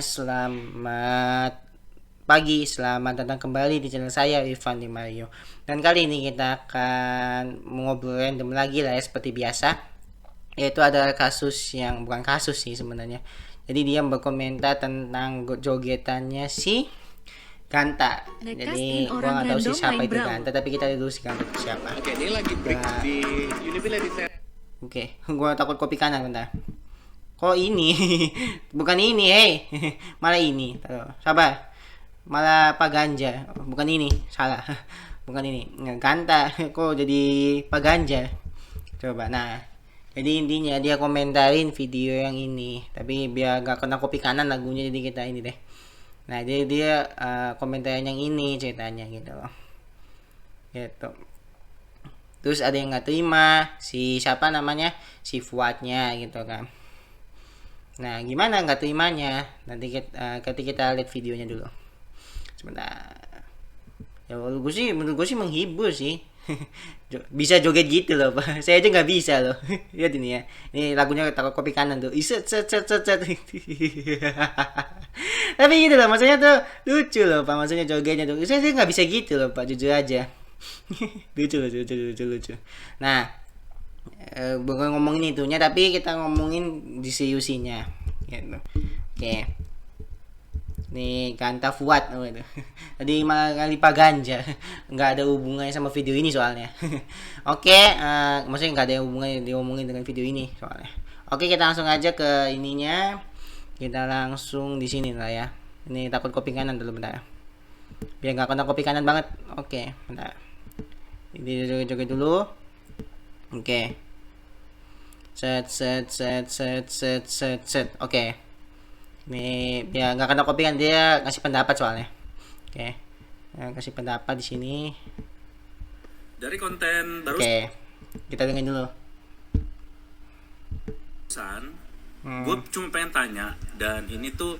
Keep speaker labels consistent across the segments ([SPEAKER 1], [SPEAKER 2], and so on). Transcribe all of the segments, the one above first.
[SPEAKER 1] selamat pagi, selamat datang kembali di channel saya Irfan di Mario. Dan kali ini kita akan ngobrol random lagi lah ya, seperti biasa. Yaitu ada kasus yang bukan kasus sih sebenarnya. Jadi dia berkomentar tentang jogetannya si Ganta. Jadi gua nggak tahu sih siapa itu Ganta, tapi kita lihat dulu si Ganta itu siapa.
[SPEAKER 2] Oke, ini lagi break di Univilla di
[SPEAKER 1] Oke, gua takut kopi kanan bentar. Kok ini? Bukan ini, malah ini. Sabar. Malah Pak Ganja. Bukan ini, salah. Bukan ini. Ganta kok jadi Pak Ganja. Coba. Nah, jadi intinya dia komentarin video yang ini, tapi biar gak kena kopi kanan lagunya, jadi kita ini deh. Nah, jadi dia komentarin yang ini ceritanya gitu loh. Gitu. Terus ada yang nggak terima, si siapa namanya, si Fuadnya gitu kan. Nah, gimana nggak terimanya? Nanti ketika kita lihat videonya dulu. Sebentar. Ya menurut gue sih menghibur sih. Bisa joget gitu loh, Pak. Saya aja nggak bisa loh. Lihat ini ya. Ini lagunya takut kopi kanan tuh. Iset set. Tapi gitu loh, maksudnya tuh lucu loh, Pak. Maksudnya jogetnya tuh. Saya nggak bisa gitu loh, Pak. Jujur aja. lucu. Nah, bukan ngomongin itunya, tapi kita ngomongin diseriusinya gitu. Oke. Nih Ganta Fuad gitu. Tadi malah kali Pak Ganja. Nggak ada hubungannya sama video ini soalnya. Oke, maksudnya nggak ada hubungannya diomongin dengan video ini soalnya. Oke, kita langsung aja ke ininya. Kita langsung di sini lah ya. Ini takut kopi kanan dulu bentar. Biar nggak kena kopi kanan banget. Oke, bentar. Ini joget dulu. Oke. Set. Oke. Ini biar nggak kena kopi kan, dia kasih pendapat soalnya. Oke. Kasih pendapat di sini.
[SPEAKER 2] dari konten baru.
[SPEAKER 1] Oke. Kita dengerin dulu.
[SPEAKER 2] Gue cuma pengen tanya, dan ini tuh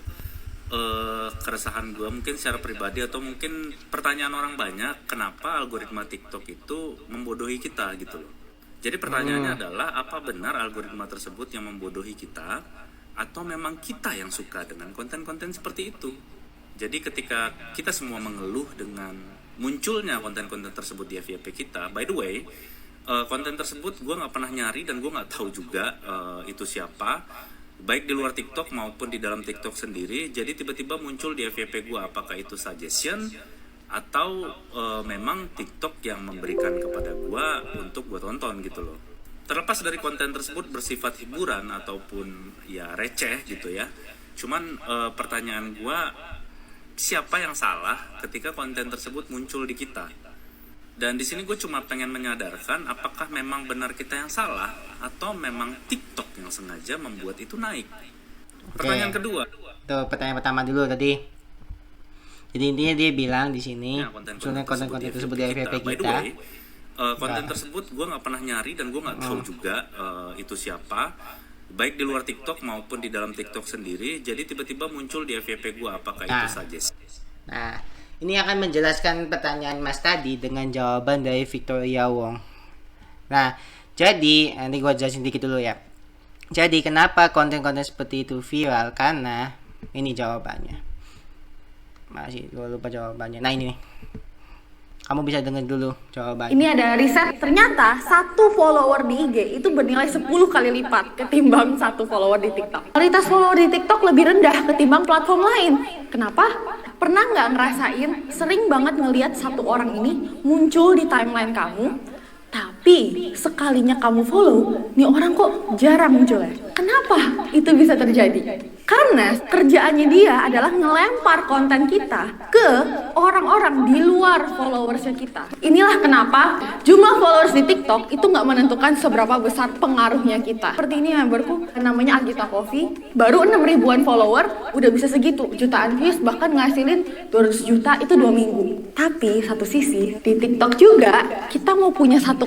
[SPEAKER 2] keresahan gue mungkin secara pribadi atau mungkin pertanyaan orang banyak, kenapa algoritma TikTok itu membodohi kita gitu loh. Jadi pertanyaannya adalah, apa benar algoritma tersebut yang membodohi kita, atau memang kita yang suka dengan konten-konten seperti itu? Jadi ketika kita semua mengeluh dengan munculnya konten-konten tersebut di FYP kita, by the way, konten tersebut gue nggak pernah nyari dan gue nggak tahu juga itu siapa, baik di luar TikTok maupun di dalam TikTok sendiri. Jadi tiba-tiba muncul di FYP gue, apakah itu suggestion atau memang TikTok yang memberikan kepada gue untuk gue tonton gitu loh. Terlepas dari konten tersebut bersifat hiburan ataupun ya receh gitu ya, cuman pertanyaan gue, siapa yang salah ketika konten tersebut muncul di kita? Dan di sini gue cuma pengen menyadarkan, apakah memang benar kita yang salah atau memang TikTok yang sengaja membuat itu naik? Pertanyaan kedua.
[SPEAKER 1] Tuh, pertanyaan pertama dulu tadi. Jadi intinya dia bilang di sini, konten-konten tersebut di FYP kita. Konten tersebut gue nggak pernah nyari dan gue nggak tahu juga itu siapa, baik di luar TikTok maupun di dalam TikTok sendiri. Jadi tiba-tiba muncul di FYP gue, apakah itu suggestion? Nah, ini akan menjelaskan pertanyaan Mas tadi dengan jawaban dari Victoria Wong. Nah, jadi nanti gue jelasin dikit dulu ya. Jadi kenapa konten-konten seperti itu viral? Karena ini jawabannya. Masih gue lupa jawabannya. Nah ini nih. Kamu bisa dengar dulu jawabannya.
[SPEAKER 3] Ini ada riset, ternyata 1 follower di IG itu bernilai 10 kali lipat ketimbang 1 follower di TikTok. Kualitas follower di TikTok lebih rendah ketimbang platform lain. Kenapa? Pernah nggak ngerasain sering banget ngelihat satu orang ini muncul di timeline kamu, tapi sekalinya kamu follow, nih orang kok jarang muncul ya? Kenapa itu bisa terjadi? Karena kerjaannya dia adalah ngelempar konten kita ke orang-orang di luar followersnya kita. Inilah kenapa jumlah followers di TikTok itu nggak menentukan seberapa besar pengaruhnya kita. Seperti ini memberku, namanya Agita Coffee, baru 6 ribuan follower, udah bisa segitu, jutaan views, bahkan ngasilin 200 juta itu 2 minggu. Tapi satu sisi, di TikTok juga, kita mau punya 1,3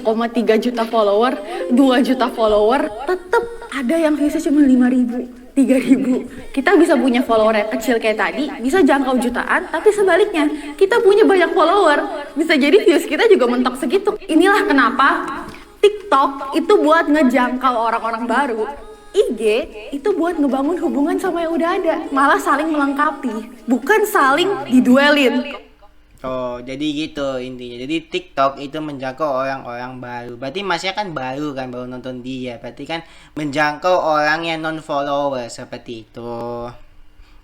[SPEAKER 3] juta follower, 2 juta follower, tetap ada yang viewsnya cuma 5.000. 3.000. Kita bisa punya follower yang kecil kayak tadi, bisa jangkau jutaan, tapi sebaliknya, kita punya banyak follower, bisa jadi views kita juga mentok segitu. Inilah kenapa TikTok itu buat ngejangkau orang-orang baru. IG itu buat ngebangun hubungan sama yang udah ada, malah saling melengkapi, bukan saling diduelin.
[SPEAKER 1] Oh, jadi gitu intinya. Jadi TikTok itu menjangkau orang-orang baru. Berarti Masnya kan baru kan, baru nonton dia. Berarti kan menjangkau orang yang non-follower seperti itu.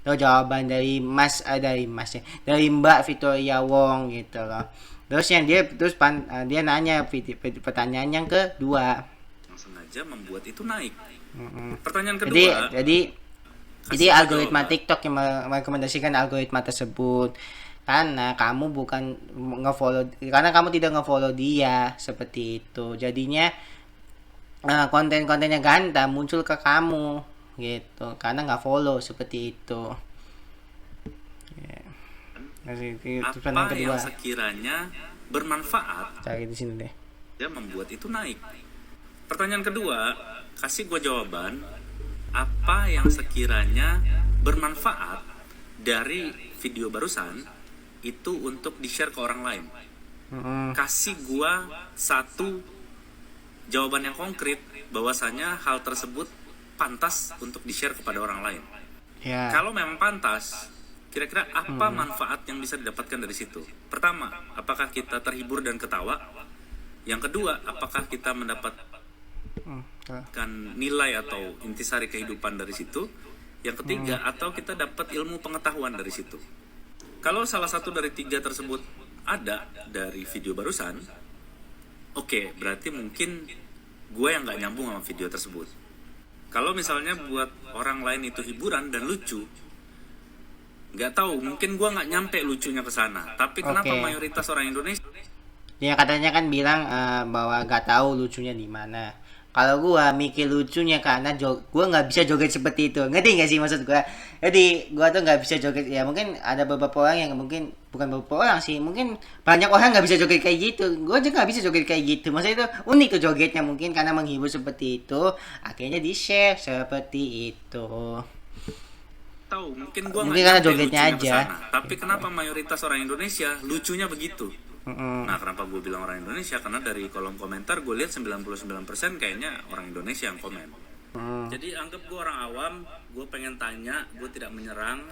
[SPEAKER 1] Itu jawaban dari Mas, dari Mas ya. Dari Mbak Victoria Wong gitu loh. Terus yang dia nanya pertanyaan yang kedua.
[SPEAKER 2] Yang sengaja membuat itu naik. Pertanyaan kedua.
[SPEAKER 1] Jadi algoritma TikTok yang merekomendasikan algoritma tersebut. Karena kamu karena kamu tidak ngefollow dia seperti itu. Jadinya konten-kontennya ganda muncul ke kamu gitu karena nggak follow seperti itu.
[SPEAKER 2] Apa yang sekiranya bermanfaat
[SPEAKER 1] cari di sini deh.
[SPEAKER 2] dia membuat itu naik. Pertanyaan kedua, kasih gue jawaban apa yang sekiranya bermanfaat dari video barusan itu untuk di-share ke orang lain. Kasih gua satu jawaban yang konkret bahwasanya hal tersebut pantas untuk di-share kepada orang lain.
[SPEAKER 1] Ya.
[SPEAKER 2] Kalau memang pantas, kira-kira apa manfaat yang bisa didapatkan dari situ? Pertama, apakah kita terhibur dan ketawa? Yang kedua, apakah kita mendapatkan nilai atau intisari kehidupan dari situ? Yang ketiga, atau kita dapat ilmu pengetahuan dari situ? Kalau salah satu dari tiga tersebut ada dari video barusan, oke, berarti mungkin gue yang nggak nyambung sama video tersebut. Kalau misalnya buat orang lain itu hiburan dan lucu, nggak tahu, mungkin gue nggak nyampe lucunya ke sana. Tapi kenapa mayoritas orang Indonesia?
[SPEAKER 1] Dia katanya kan bilang bahwa nggak tahu lucunya di mana. Kalau gua mikir lucunya karena gua nggak bisa joget seperti itu. Ngerti nggak sih maksud gua? Jadi gua tuh nggak bisa joget. Ya mungkin ada beberapa orang yang mungkin bukan beberapa orang sih, mungkin banyak orang nggak bisa joget kayak gitu. Gua juga nggak bisa joget kayak gitu. Maksudnya itu unik tuh jogetnya, mungkin karena menghibur seperti itu. Akhirnya di share seperti itu.
[SPEAKER 2] Tahu, mungkin gua
[SPEAKER 1] mungkin karena
[SPEAKER 2] nyampe
[SPEAKER 1] jogetnya
[SPEAKER 2] lucunya
[SPEAKER 1] aja.
[SPEAKER 2] kesana. Tapi kenapa mayoritas orang Indonesia lucunya begitu? Nah, kenapa gue bilang orang Indonesia? Karena dari kolom komentar gue lihat 99% kayaknya orang Indonesia yang komen. Jadi anggap gue orang awam, gue pengen tanya, gue tidak menyerang.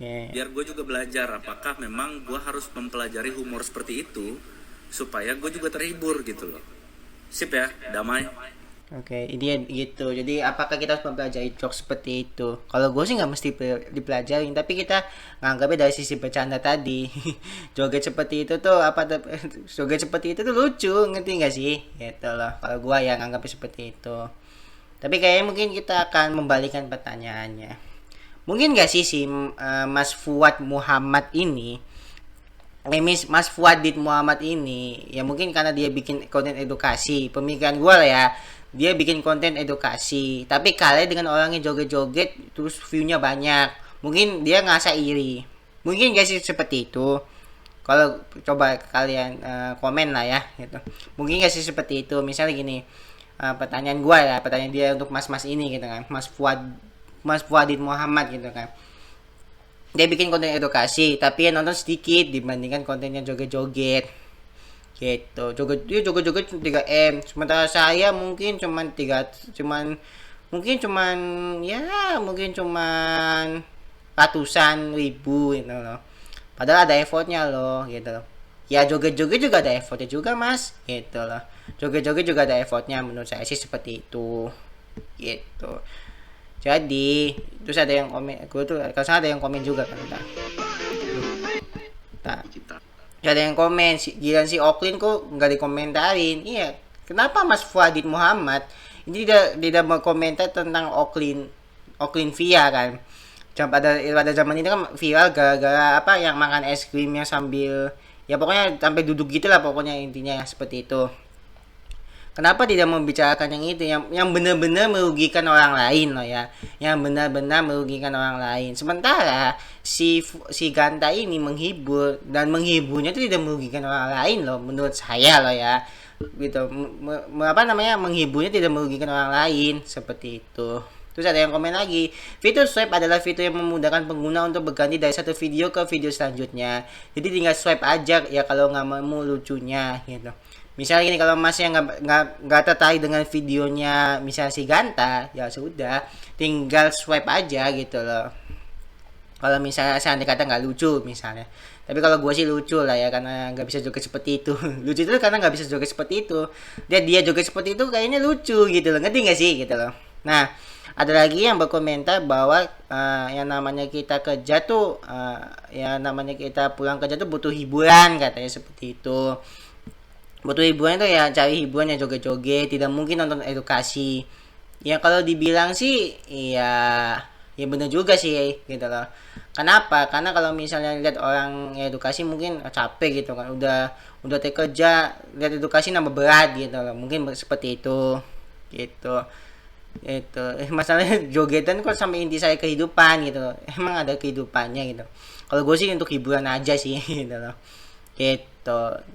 [SPEAKER 2] Biar gue juga belajar apakah memang gue harus mempelajari humor seperti itu supaya gue juga terhibur gitu loh. Sip ya, damai.
[SPEAKER 1] Oke, ini gitu. Jadi apakah kita harus mempelajari jokes seperti itu? Kalau gue sih nggak mesti dipelajarin, tapi kita nganggapnya dari sisi bercanda tadi. Joget seperti itu tuh joget seperti itu tuh lucu, ngerti nggak sih? Gitu loh. Kalau gue ya nganggapnya seperti itu. Tapi kayaknya mungkin kita akan membalikan pertanyaannya. Mungkin nggak sih Mas Fuad Muhammad ini, Mas Fuadid Muhammad ini, ya mungkin karena dia bikin konten edukasi, pemikiran gue lah ya. Dia bikin konten edukasi, tapi kalah dengan orang yang joget-joget terus view-nya banyak. Mungkin dia ngerasa iri. Mungkin gak sih seperti itu? Kalau coba kalian komen lah ya gitu. Mungkin gak sih seperti itu? Misalnya gini, pertanyaan dia untuk mas-mas ini gitu kan. Mas Fuadid Muhammad gitu kan. Dia bikin konten edukasi, tapi yang nonton sedikit dibandingkan kontennya joget-joget. Gitu, joget 3M, sementara saya mungkin cuman ratusan ribu gitu loh, padahal ada effortnya loh gitu loh. Ya joget-joget juga ada effortnya juga mas gitu loh, joget-joget juga ada effortnya, menurut saya sih seperti itu gitu. Jadi terus ada yang komen, ada yang komen juga kan ada yang komen, gila si Oklin kok nggak dikomentarin. Iya, kenapa Mas Fuadid Muhammad ini tidak berkomentar tentang Oklin Via kan? Pada zaman ini kan viral gara-gara yang makan es krimnya sambil, ya pokoknya sampai duduk gitulah, pokoknya intinya seperti itu. Kenapa tidak membicarakan yang itu, yang benar-benar merugikan orang lain loh ya, yang benar-benar merugikan orang lain. Sementara si Ganta ini menghibur, dan menghiburnya itu tidak merugikan orang lain loh, menurut saya loh ya, gitu. Menghiburnya tidak merugikan orang lain seperti itu. Terus ada yang komen lagi, fitur swipe adalah fitur yang memudahkan pengguna untuk berganti dari satu video ke video selanjutnya. Jadi tinggal swipe aja ya kalau nggak mau lucunya gitu. Misalnya gini, kalau masnya nggak tertarik dengan videonya misalnya si Ganta, ya sudah, tinggal swipe aja gitu loh. Kalau misalnya saya andai kata nggak lucu misalnya, tapi kalau gue sih lucu lah ya, karena nggak bisa joget seperti itu. Lucu itu karena nggak bisa joget seperti itu. Dia joget seperti itu kayaknya lucu gitu loh, ngerti nggak sih gitu loh. Nah, ada lagi yang berkomentar bahwa yang namanya kita kerja tuh, yang namanya kita pulang kerja tuh butuh hiburan, katanya seperti itu. Butuh hiburan itu ya cari hiburan yang joget-joget, tidak mungkin nonton edukasi. Ya kalau dibilang sih ya bener juga sih gitu loh. Kenapa? Karena kalau misalnya lihat orang edukasi mungkin capek gitu kan, udah kerja, lihat edukasi nambah berat gitu loh, mungkin seperti itu gitu. Itu masalahnya jogetan kok sampai inti saya kehidupan gitu loh. Emang ada kehidupannya gitu. Kalau gue sih untuk hiburan aja sih gitu loh, gitu.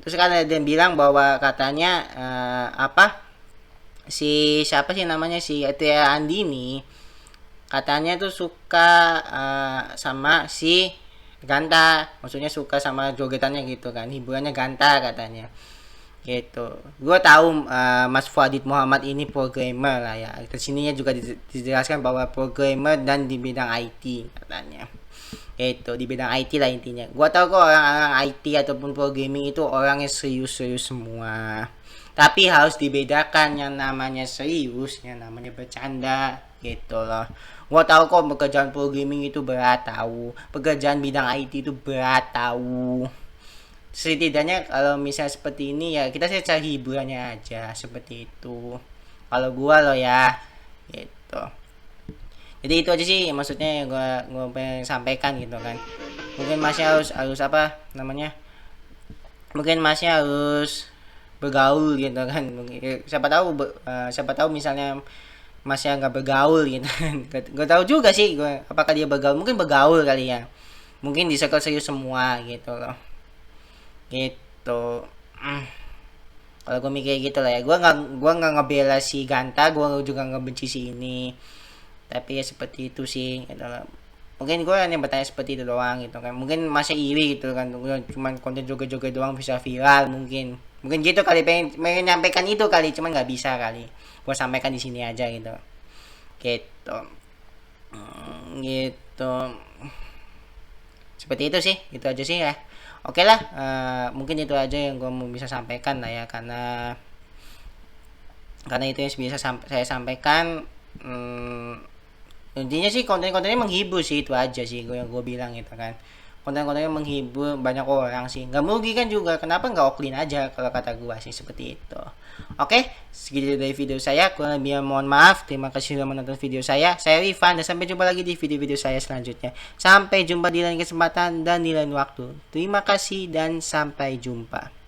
[SPEAKER 1] Terus kan ada yang bilang bahwa katanya si siapa sih namanya, si Etia Andini katanya tuh suka sama si Ganta, maksudnya suka sama jogetannya gitu kan, hiburannya Ganta katanya gitu. Gue tahu Mas Fuadid Muhammad ini programmer lah ya, kesininya juga dijelaskan bahwa programmer dan di bidang IT katanya, itu di bidang IT lah intinya. Gua tahu kok orang-orang IT ataupun programming itu orangnya serius-serius semua. Tapi harus dibedakan yang namanya serius, yang namanya bercanda gitu loh. Gua tahu kok pekerjaan programming itu berat tahu. Pekerjaan bidang IT itu berat tahu. Setidaknya kalau misalnya seperti ini ya kita sih cari hiburannya aja seperti itu. Kalau gua loh ya gitu. Jadi itu aja sih maksudnya yang gue pengen sampaikan gitu kan. Mungkin masnya harus apa namanya, mungkin masnya harus bergaul gitu kan. Mungkin siapa tahu misalnya masnya nggak bergaul gitu kan. Gak tahu juga sih gue apakah dia bergaul, mungkin bergaul kali ya, mungkin di circle serius semua gitu loh, gitu. Kalau gue mikir gitu lah ya, gue nggak ngebela si Ganta, gue juga ngebenci si ini, tapi ya seperti itu sih gitu loh. Mungkin gue hanya bertanya seperti itu doang gitu kan, mungkin masih iri gitu kan, cuman konten joget-joget doang bisa viral, mungkin gitu kali, pengen menyampaikan itu kali, cuman nggak bisa kali gue sampaikan di sini aja gitu, gitu. Gitu, seperti itu sih, itu aja sih ya. Oke lah, mungkin itu aja yang gue mau bisa sampaikan lah ya, karena itu yang bisa saya sampaikan. Intinya sih konten-kontennya menghibur sih, itu aja sih yang gue bilang gitu kan, konten-kontennya menghibur banyak orang sih, nggak merugikan juga, kenapa nggak offline aja kalau kata gue sih seperti itu. Oke, segitu dari video saya, kurang lebih mohon maaf. Terima kasih sudah menonton video saya Rifan, dan sampai jumpa lagi di video-video saya selanjutnya. Sampai jumpa di lain kesempatan dan di lain waktu. Terima kasih dan sampai jumpa.